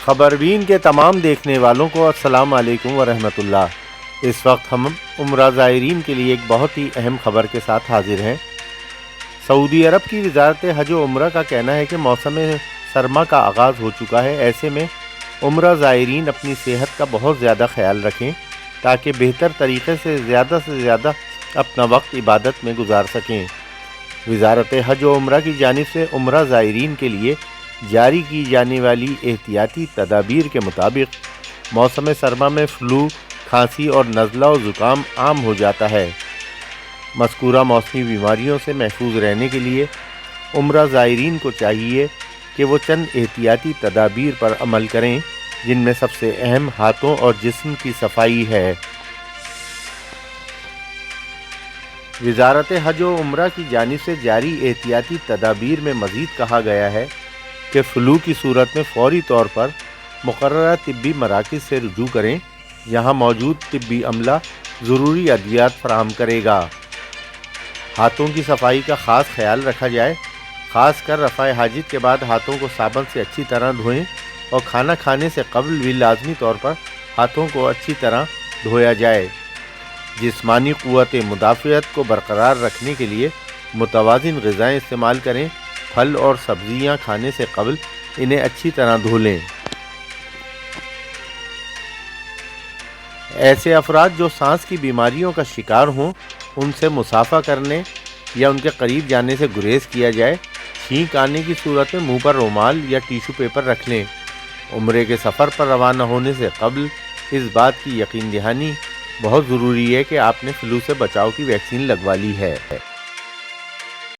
خبربین کے تمام دیکھنے والوں کو السلام علیکم ورحمۃ اللہ۔ اس وقت ہم عمرہ زائرین کے لیے ایک بہت ہی اہم خبر کے ساتھ حاضر ہیں۔ سعودی عرب کی وزارت حج و عمرہ کا کہنا ہے کہ موسم سرما کا آغاز ہو چکا ہے، ایسے میں عمرہ زائرین اپنی صحت کا بہت زیادہ خیال رکھیں تاکہ بہتر طریقے سے زیادہ اپنا وقت عبادت میں گزار سکیں۔ وزارت حج و عمرہ کی جانب سے عمرہ زائرین کے لیے جاری کی جانے والی احتیاطی تدابیر کے مطابق موسم سرما میں فلو، کھانسی اور نزلہ و زکام عام ہو جاتا ہے۔ مذکورہ موسمی بیماریوں سے محفوظ رہنے کے لیے عمرہ زائرین کو چاہیے کہ وہ چند احتیاطی تدابیر پر عمل کریں، جن میں سب سے اہم ہاتھوں اور جسم کی صفائی ہے۔ وزارت حج و عمرہ کی جانب سے جاری احتیاطی تدابیر میں مزید کہا گیا ہے کہ فلو کی صورت میں فوری طور پر مقررہ طبی مراکز سے رجوع کریں، یہاں موجود طبی عملہ ضروری ادویات فراہم کرے گا۔ ہاتھوں کی صفائی کا خاص خیال رکھا جائے، خاص کر رفع حاجت کے بعد ہاتھوں کو صابن سے اچھی طرح دھوئیں اور کھانا کھانے سے قبل بھی لازمی طور پر ہاتھوں کو اچھی طرح دھویا جائے۔ جسمانی قوت مدافعت کو برقرار رکھنے کے لیے متوازن غذائیں استعمال کریں، پھل اور سبزیاں کھانے سے قبل انہیں اچھی طرح دھو لیں۔ ایسے افراد جو سانس کی بیماریوں کا شکار ہوں، ان سے مسافہ کرنے یا ان کے قریب جانے سے گریز کیا جائے۔ چھینک آنے کی صورت میں منہ پر رومال یا ٹیشو پیپر رکھ لیں۔ عمرے کے سفر پر روانہ ہونے سے قبل اس بات کی یقین دہانی بہت ضروری ہے کہ آپ نے فلو سے بچاؤ کی ویکسین لگوا لی ہے۔